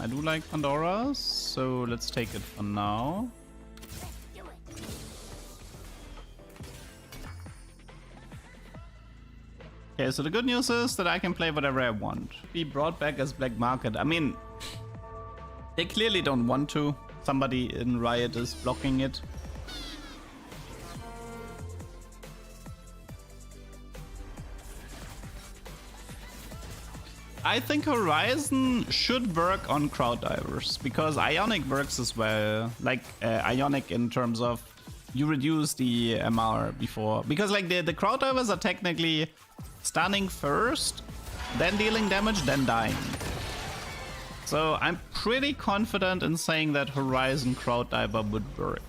I do like Pandora's, so let's take it for now. Okay, so the good news is that I can play whatever I want. Be brought back as black market. I mean, they clearly don't want to. Somebody in Riot is blocking it. I think Horizon should work on crowd divers because Ionic works as well. Like Ionic in terms of you reduce the MR before. Because like the crowd divers are technically stunning first, then dealing damage, then dying. So I'm pretty confident in saying that Horizon crowd diver would work.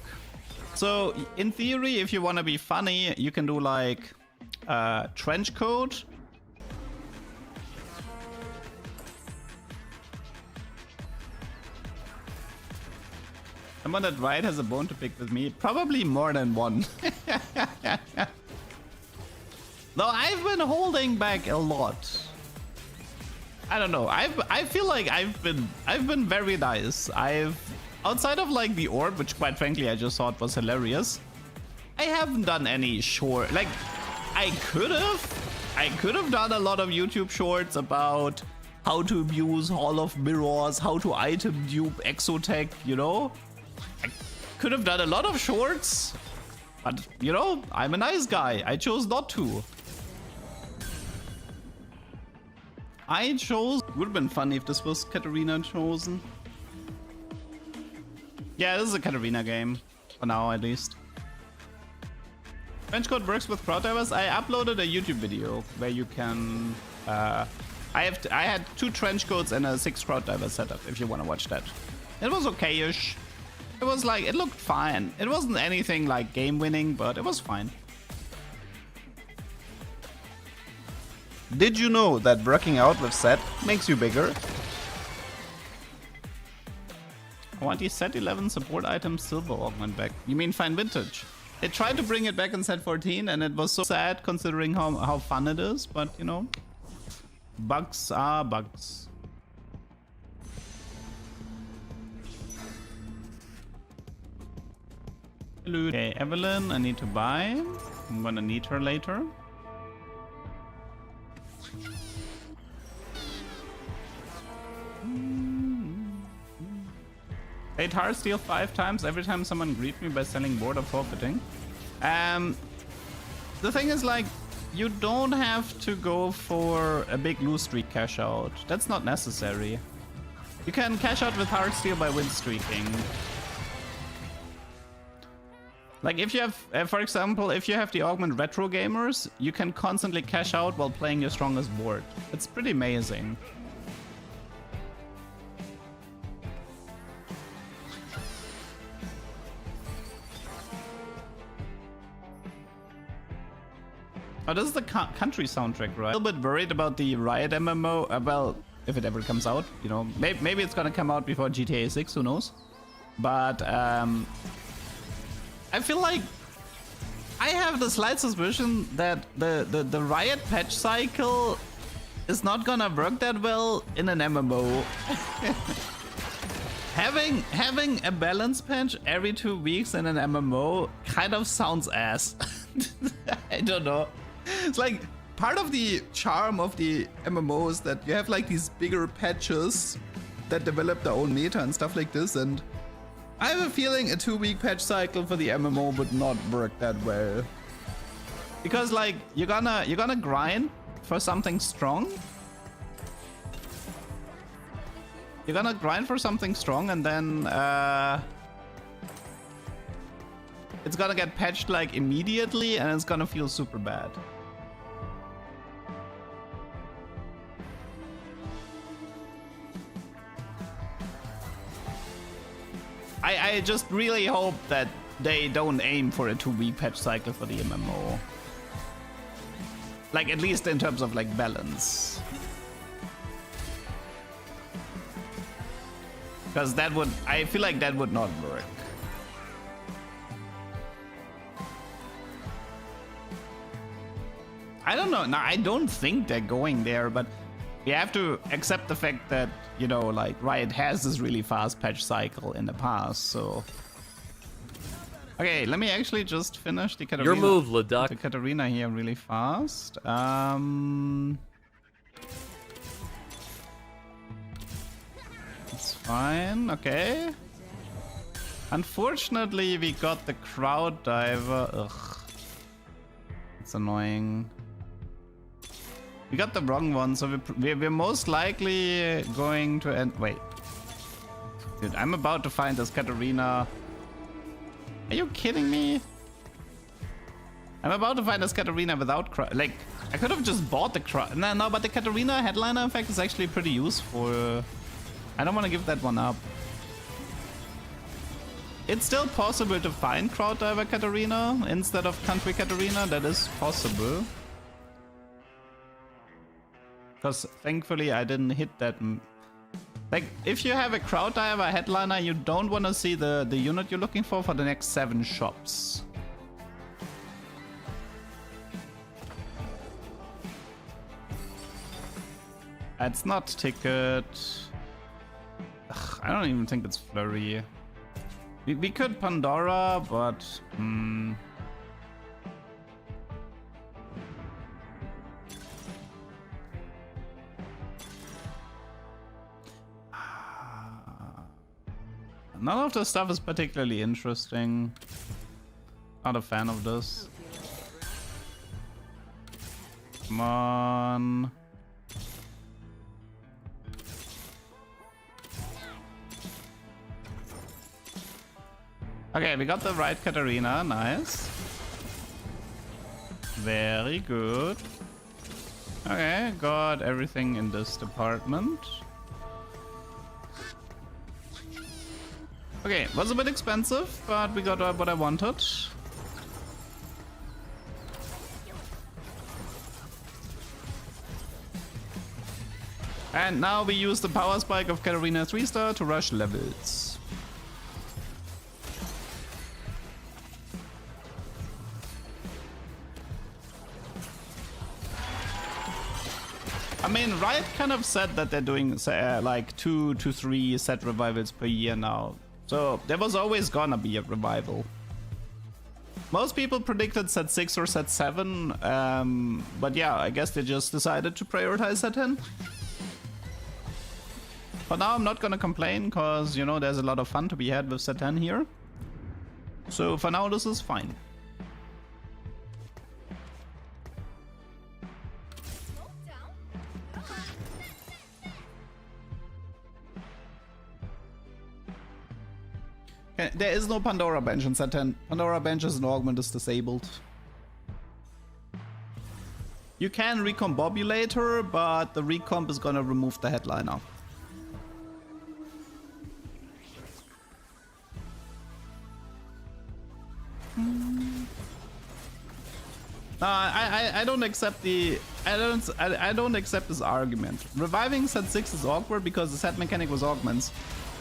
So in theory, if you want to be funny, you can do like trench coat. Someone that Riot has a bone to pick with me. Probably more than one. Though I've been holding back a lot. I don't know. I feel like I've been very nice. Outside of like the orb, which quite frankly I just thought was hilarious, I haven't done any short. Like I could have done a lot of YouTube shorts about how to abuse Hall of Mirrors, how to item dupe Exotech, you know? I could have done a lot of shorts, but you know, I'm a nice guy. I chose not to. I chose... Would have been funny if this was Katarina chosen. Yeah, this is a Katarina game. For now, at least. Trench coat works with crowd divers. I uploaded a YouTube video where you can... I had 2 trench coats and a 6 crowd diver setup, if you want to watch that. It was okay-ish. It was like... It looked fine. It wasn't anything like game-winning, but it was fine. Did you know that working out with set makes you bigger? I want the set 11 support item silver augment back. You mean fine vintage? They tried to bring it back in set 14 and it was so sad considering how fun it is, but you know, bugs are bugs. Okay, Evelyn, I need to buy. I'm gonna need her later. Paid hard steal 5 times every time someone greet me by selling board or forfeiting. The thing is, like, you don't have to go for a big lose streak cash out. That's not necessary. You can cash out with hard steal by win streaking. Like if you have, for example, if you have the augment retro gamers, you can constantly cash out while playing your strongest board. It's pretty amazing. Oh, this is the country soundtrack, right? A little bit worried about the Riot MMO. Well, if it ever comes out, you know, maybe it's gonna come out before GTA 6, who knows? But I feel like I have the slight suspicion that the Riot patch cycle is not gonna work that well in an MMO. having a balance patch every 2 weeks in an MMO kind of sounds ass. I don't know. It's like part of the charm of the MMO is that you have like these bigger patches that develop their own meta and stuff like this, and I have a feeling a 2-week patch cycle for the MMO would not work that well. Because like you're gonna grind for something strong. You're gonna grind for something strong and then it's gonna get patched like immediately and it's gonna feel super bad. I just really hope that they don't aim for a 2-week patch cycle for the MMO. Like at least in terms of like balance. Because that would, I feel like that would not work. I don't know. Now, I don't think they're going there, but we have to accept the fact that, you know, like Riot has this really fast patch cycle in the past, so. Okay, let me actually just finish the Katarina. Your move, Leduc. The Katarina here really fast. It's fine, okay. Unfortunately, we got the crowd diver. Ugh. It's annoying. We got the wrong one, so we're most likely going to end. Wait. Dude, I'm about to find this Katarina. Are you kidding me? I'm about to find this Katarina without crowd. Like, I could have just bought the crowd. No, but the Katarina headliner effect is actually pretty useful. I don't want to give that one up. It's still possible to find crowd diver Katarina instead of country Katarina. That is possible. Because thankfully I didn't hit that. Like, if you have a crowd diver headliner, you don't want to see the unit you're looking for the next 7 shops. It's not ticket. Ugh, I don't even think it's flurry. We could Pandora, but none of the stuff is particularly interesting. Not a fan of this. Come on. Okay, we got the right Katarina. Nice. Very good. Okay, got everything in this department. Okay, was a bit expensive, but we got what I wanted. And now we use the power spike of Katarina 3-star to rush levels. I mean, Riot kind of said that they're doing like 2 to 3 set revivals per year now. So there was always gonna be a revival. Most people predicted set 6 or set 7, but yeah, I guess they just decided to prioritize set 10. For now, I'm not gonna complain, cause you know there's a lot of fun to be had with set 10 here. So for now, this is fine. Okay, there is no Pandora bench in set 10. Pandora bench as an augment is disabled. You can recombobulate her, but the recomp is gonna remove the headliner. I don't accept the I don't accept this argument. Reviving set 6 is awkward because the set mechanic was augments.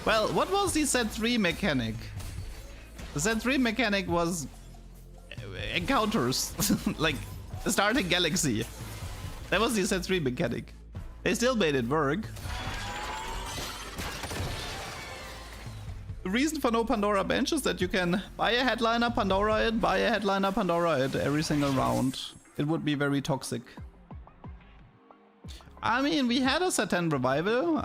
Well, what was the set 3 mechanic? The set 3 mechanic was encounters, like starting galaxy. That was the set 3 mechanic. They still made it work. The reason for no Pandora bench is that you can buy a headliner, Pandora it, buy a headliner, Pandora it every single round. It would be very toxic. I mean, we had a set 10 revival.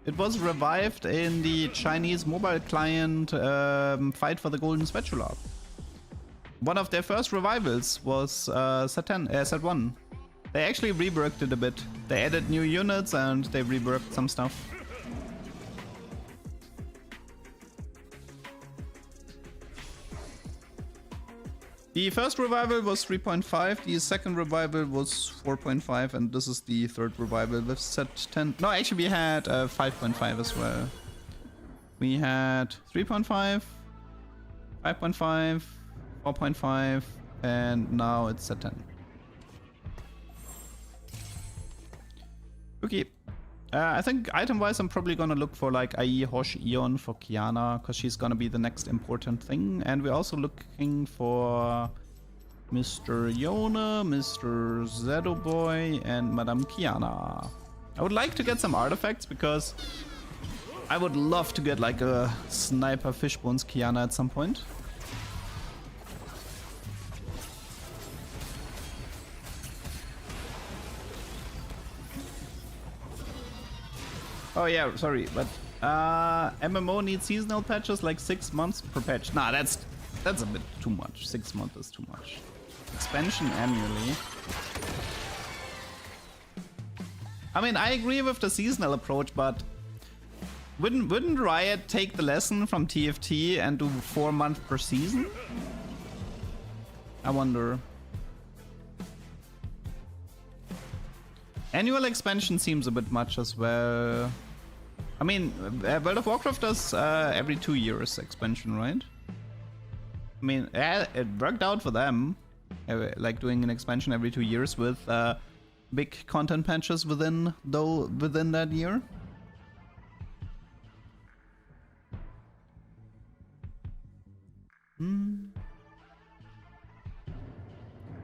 It was revived in the Chinese mobile client Fight for the Golden Spatula. One of their first revivals was set 1. They actually reworked it a bit. They added new units and they reworked some stuff. The first revival was 3.5, the second revival was 4.5, and this is the third revival with set 10. No, actually we had 5.5 as well. We had 3.5, 5.5, 4.5, and now it's set 10. Okay. I think item-wise I'm probably gonna look for like IE, Hosh, Eon for Qiyana, because she's gonna be the next important thing. And we're also looking for Mr. Yona, Mr. Zedo Boy, and Madame Qiyana. I would like to get some artifacts because I would love to get like a sniper fishbones Qiyana at some point. Oh yeah, sorry, but MMO needs seasonal patches like 6 months per patch. Nah, that's a bit too much. 6 months is too much. Expansion annually. I mean, I agree with the seasonal approach, but wouldn't Riot take the lesson from TFT and do 4 months per season? I wonder. Annual expansion seems a bit much as well. I mean, World of Warcraft does every 2 years expansion, right? I mean, it worked out for them, like doing an expansion every 2 years with big content patches within that year.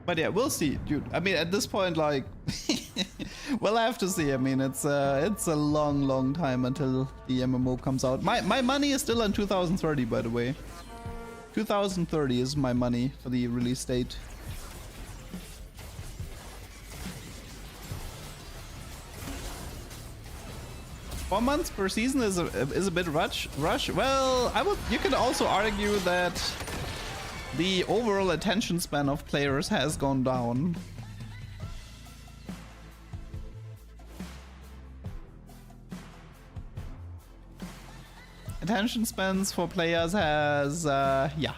But yeah, we'll see, dude. I mean, at this point, like, we'll have to see. I mean, it's a long time until the MMO comes out. My money is still on 2030, by the way. 2030 is my money for the release date. Four months per season is a bit rush. Well, you could also argue that the overall attention span of players has gone down. Attention spans for players has, yeah.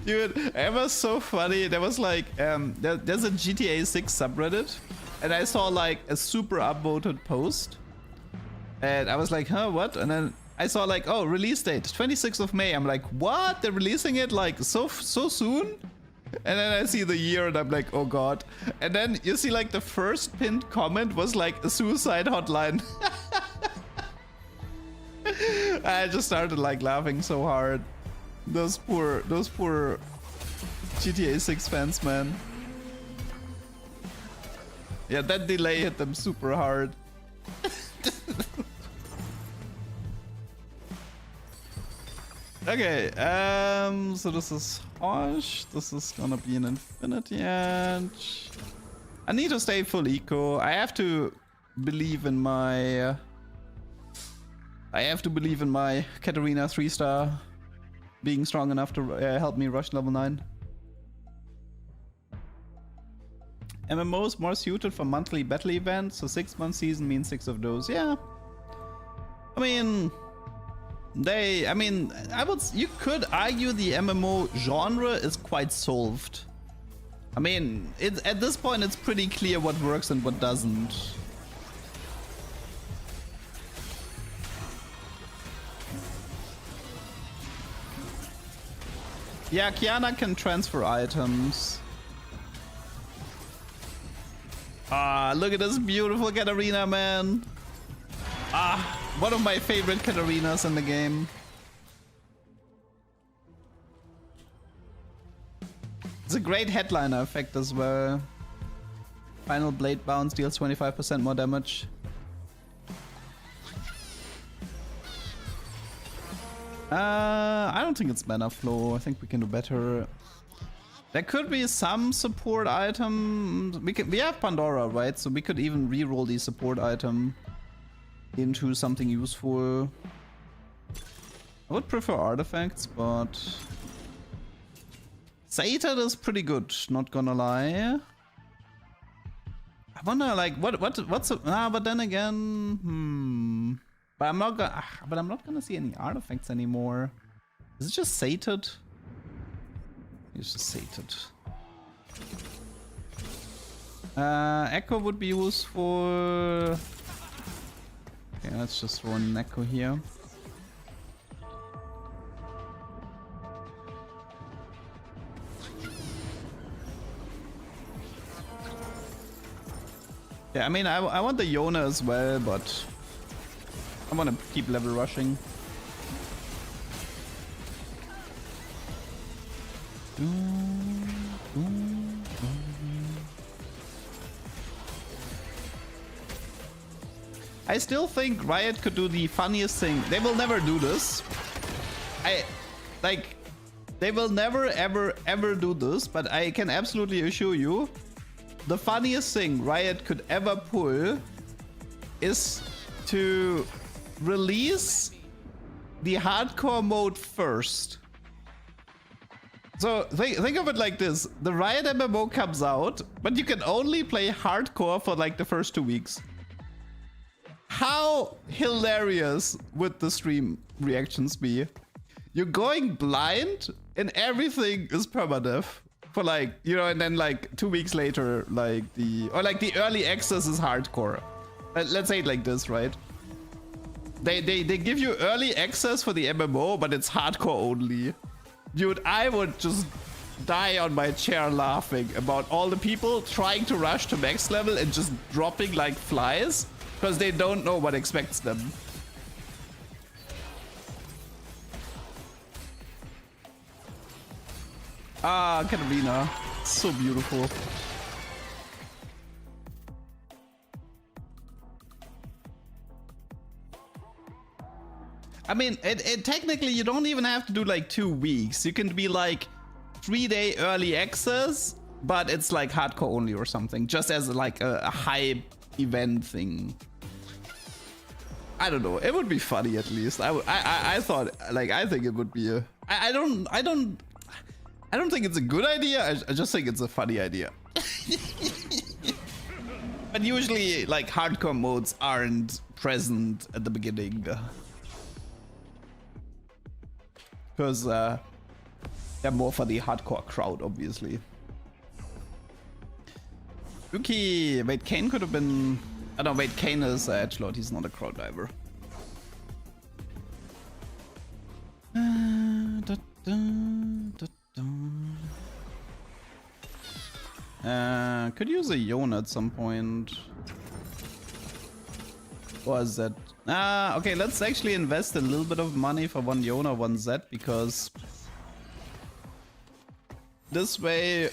Dude, it was so funny. There was like, there's a GTA 6 subreddit, and I saw like a super upvoted post. And I was like, huh, what? And then I saw like, oh, release date, 26th of May. I'm like, what? They're releasing it like so soon? And then I see the year and I'm like, oh god. And then you see like the first pinned comment was like a suicide hotline. I just started like laughing so hard. Those poor GTA 6 fans, man. Yeah, that delay hit them super hard. Okay, so this is harsh. This is gonna be an infinity edge. I need to stay full eco. I have to believe in my Katarina 3-star being strong enough to help me rush level 9. MMO is more suited for monthly battle events, so 6-month season means 6 of those. Yeah. I mean, you could argue the MMO genre is quite solved. I mean, at this point it's pretty clear what works and what doesn't. Yeah, Qiyana can transfer items. Ah, look at this beautiful Katarina, man. Ah, one of my favorite Katarinas in the game. It's a great headliner effect as well. Final blade bounce deals 25% more damage. I don't think it's mana flow. I think we can do better. There could be some support item. We have Pandora, right? So we could even reroll the support item into something useful. I would prefer artifacts, but Sated is pretty good, not gonna lie. I wonder like what's but then again, But I'm not gonna see any artifacts anymore. Is it just Sated? It's just Sated. Echo would be useful. Okay, let's just throw an Echo here. Yeah, I mean, I want the Yona as well, but I want to keep level rushing. I still think Riot could do the funniest thing. They will never do this. They will never ever do this, but I can absolutely assure you the funniest thing Riot could ever pull is to release the hardcore mode first. So think of it like this. The Riot MMO comes out, but you can only play hardcore for like the first 2 weeks. How hilarious would the stream reactions be? You're going blind and everything is permadeath for like, you know, and then like 2 weeks later, like the early access is hardcore. Let's say it like this, right? They give you early access for the MMO, but it's hardcore only. Dude, I would just die on my chair laughing about all the people trying to rush to max level and just dropping like flies because they don't know what expects them. Ah, Katarina. So beautiful. I mean, it technically you don't even have to do like 2 weeks. You can be like 3-day early access, but it's like hardcore only or something, just as like a hype event thing. I don't know. It would be funny at least. I thought, like, I think it would be a. I don't think it's a good idea. I just think it's a funny idea. But usually, like, hardcore modes aren't present at the beginning. Because they're more for the hardcore crowd, obviously. Okay, wait, Kane could have been... Oh no, wait, Kane is edgelord, he's not a crowd diver. Could use a Yone at some point. Or Zed. Okay, let's actually invest a little bit of money for one Yone or one Zed, because this way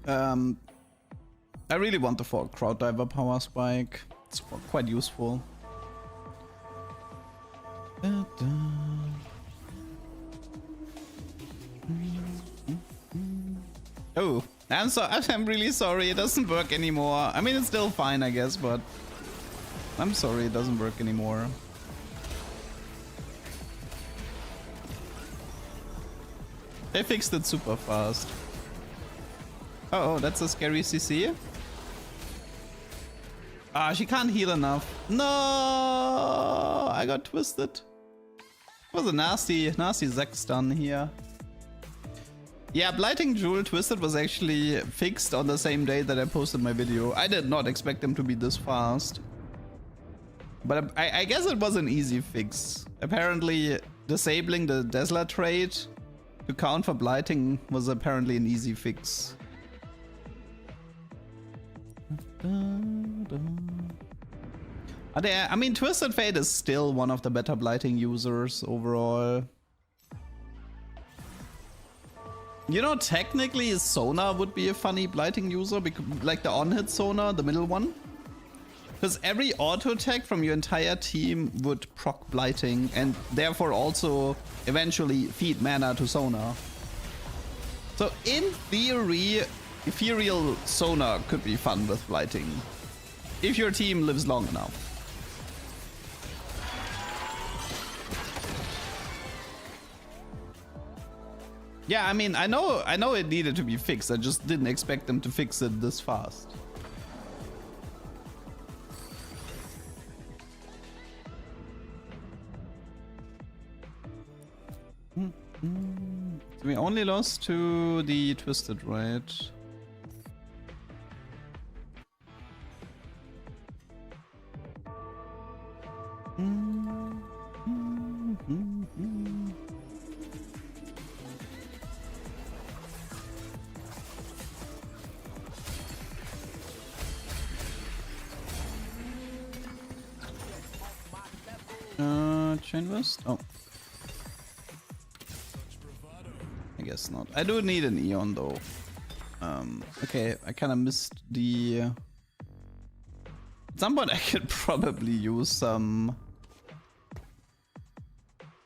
I really want the crowd diver power spike. It's quite useful. Oh, I'm really sorry. It doesn't work anymore. I mean, it's still fine, I guess, but I'm sorry it doesn't work anymore. They fixed it super fast. Oh, that's a scary CC. Ah, she can't heal enough. No, I got twisted. It was a nasty Zac stun here. Yeah, Blighting Jewel Twisted was actually fixed on the same day that I posted my video. I did not expect them to be this fast. But I guess it was an easy fix. Apparently, disabling the Dazzler trait to count for Blighting was apparently an easy fix. I mean, Twisted Fate is still one of the better Blighting users overall. You know, technically Sona would be a funny Blighting user, like the on-hit Sona, the middle one. Because every auto attack from your entire team would proc Blighting and therefore also eventually feed mana to Sona. So in theory, Ethereal Sona could be fun with Blighting, if your team lives long enough. Yeah, I mean, I know it needed to be fixed. I just didn't expect them to fix it this fast. So we only lost to the Twisted, right? Chain West? Oh. guess not. I do need an Eon though. Okay, I kind of missed the... At some point I could probably use some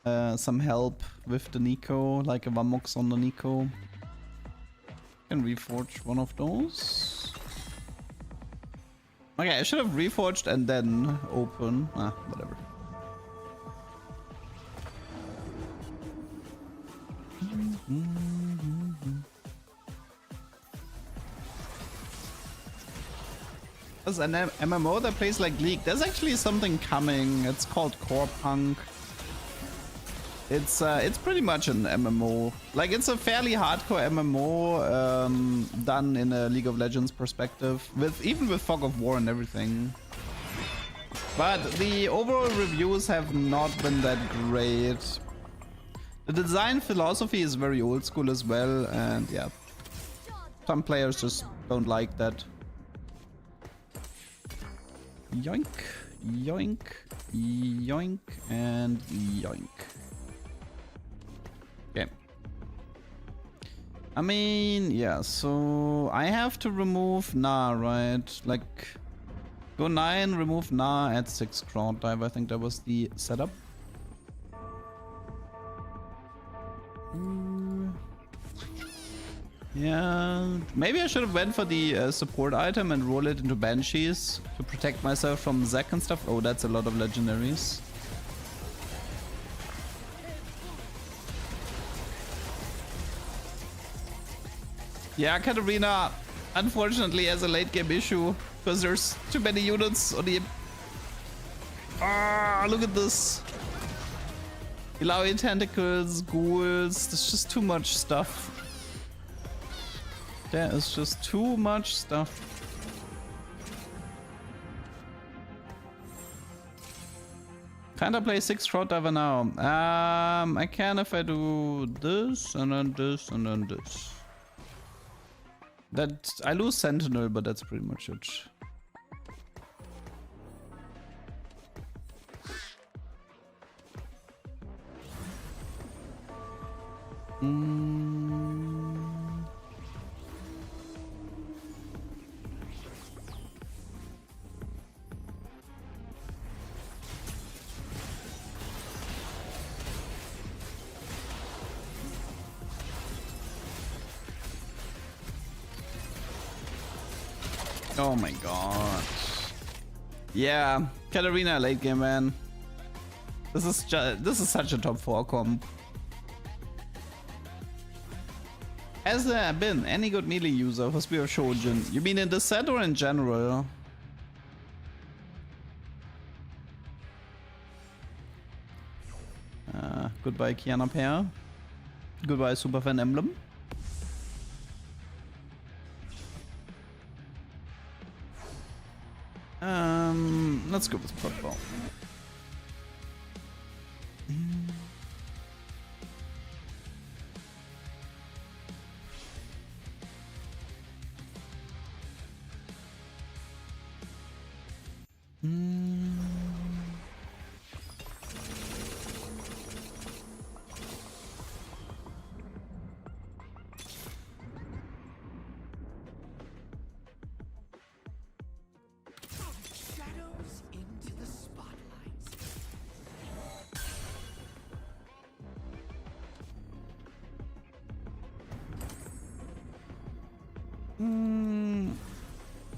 help with the Nico, like a Vamox on the Nico. Can reforge one of those. Okay, I should have reforged and then open. Whatever. There's an MMO that plays like League. There's actually something coming. It's called Core Punk. It's pretty much an MMO. Like, it's a fairly hardcore MMO done in a League of Legends perspective, even with Fog of War and everything. But the overall reviews have not been that great. The design philosophy is very old school as well, and yeah, some players just don't like that. Yoink, yoink, yoink, and yoink. Okay. I mean, yeah, so I have to remove Na, right? Like, go 9, remove Na, add 6 crowd dive. I think that was the setup. Yeah, maybe I should have went for the support item and roll it into Banshees to protect myself from Zac and stuff. Oh, that's a lot of legendaries. Yeah, Katarina unfortunately has a late game issue because there's too many units on the... Ah, look at this. Ilaoi tentacles, ghouls, there's just too much stuff. There is just too much stuff. Can't I play 6 Shroud Diver now? I can if I do this and then this and then this. That I lose Sentinel, but that's pretty much it. Oh my god. Yeah, Katarina late game, man. This is such a top 4 comp. Has there been any good melee user for Spear of Shojin? You mean in the set or in general? Goodbye Qiyana pair. Goodbye Superfan Emblem. Let's go with Bloodbow.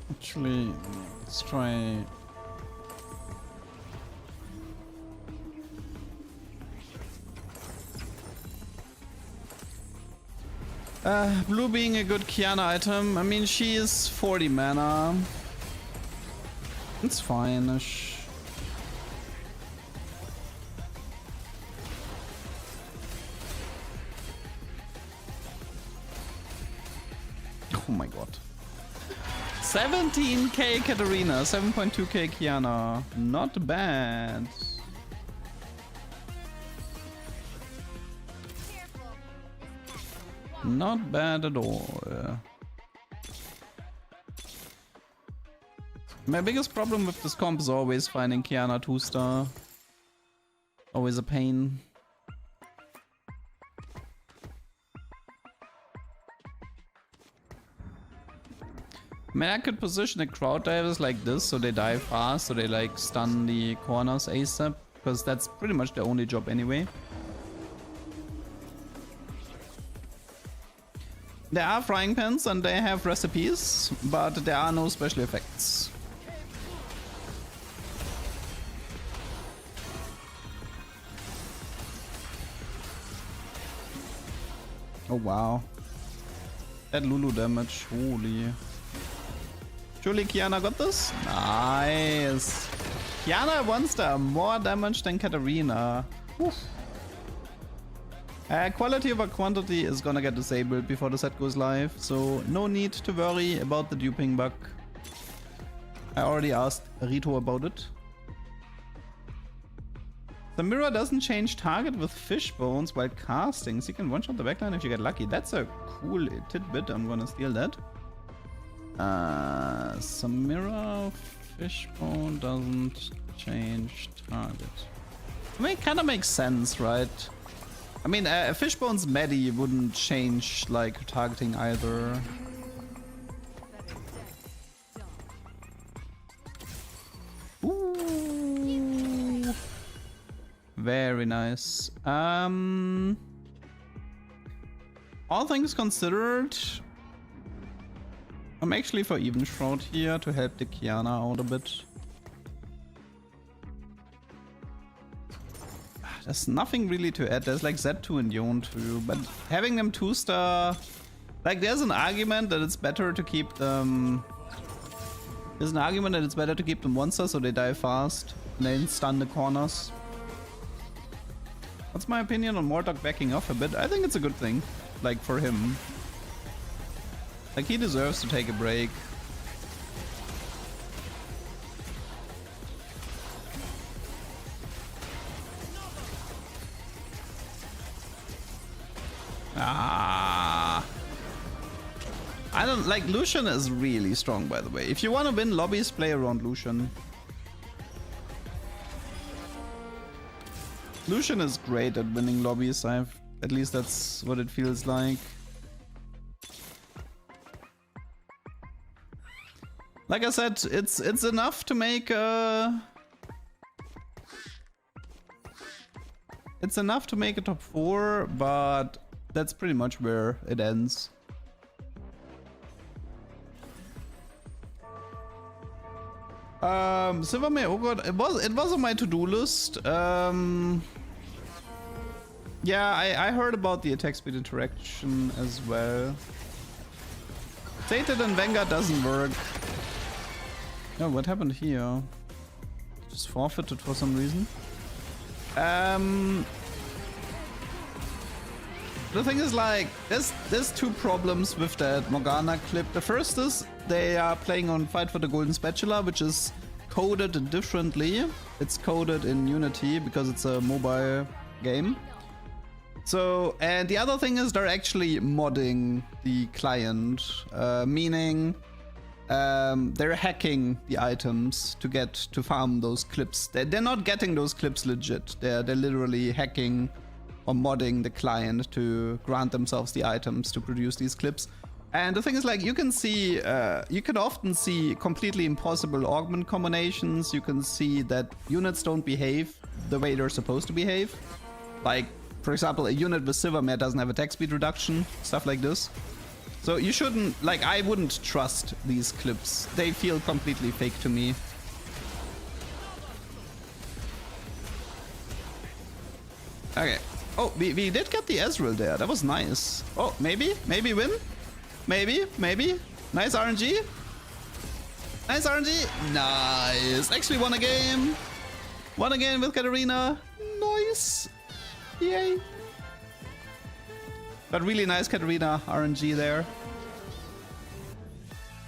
Actually, let's try. Blue being a good Qiyana item. I mean, she is 40 mana. It's fine-ish. Oh my god. 17k Katarina, 7.2k Qiyana. Not bad. Not bad at all. My biggest problem with this comp is always finding Qiyana 2-star. Always a pain. I mean, I could position the crowd divers like this so they die fast, so they like stun the corners ASAP, because that's pretty much their only job anyway. There are frying pans and they have recipes, but there are no special effects. Oh wow. That Lulu damage, holy. Surely Qiyana got this? Nice. Qiyana wants more damage than Katarina. Oof. Quality over quantity is gonna get disabled before the set goes live, so no need to worry about the duping bug. I already asked Rito about it. The mirror doesn't change target with fish bones while casting, so you can one-shot the backline if you get lucky. That's a cool tidbit, I'm gonna steal that. Samira Fishbone doesn't change target. I mean, it kind of makes sense, right? I mean, Fishbone's Medi wouldn't change like targeting either. Ooh, very nice. All things considered, I'm actually for Even Shroud here to help the Qiyana out a bit. There's nothing really to add. There's like Z2 and Yon 2, but having them 2-star, like there's an argument that it's better to keep them. There's an argument that it's better to keep them 1-star so they die fast and then stun the corners. What's my opinion on Mortok backing off a bit? I think it's a good thing, like for him. Like he deserves to take a break. I don't like Lucian is really strong, by the way. If you want to win lobbies, play around Lucian. Lucian is great at winning lobbies. At least that's what it feels like. Like I said, it's enough to make it's enough to make a top 4, but that's pretty much where it ends. Silvermare, oh god, it was on my to-do list. Yeah, I heard about the attack speed interaction as well. Sated and Vanguard doesn't work. Oh, what happened here? Just forfeited for some reason. The thing is, like, there's two problems with that Morgana clip. The first is they are playing on Fight for the Golden Spatula, which is coded differently. It's coded in Unity because it's a mobile game. So, and the other thing is they're actually modding the client, meaning they're hacking the items to farm those clips. They're not getting those clips legit. They're literally hacking or modding the client to grant themselves the items to produce these clips. And the thing is, like, you can see, you can often see completely impossible augment combinations. You can see that units don't behave the way they're supposed to behave. Like, for example, a unit with Silvermare doesn't have attack speed reduction, stuff like this. So you shouldn't, like, I wouldn't trust these clips. They feel completely fake to me. Okay. Oh, we did get the Ezreal there. That was nice. Oh, maybe win? Maybe. Nice RNG. Nice RNG. Nice. Actually won a game. Won a game with Katarina. Nice. Yay. But really nice Katarina RNG there.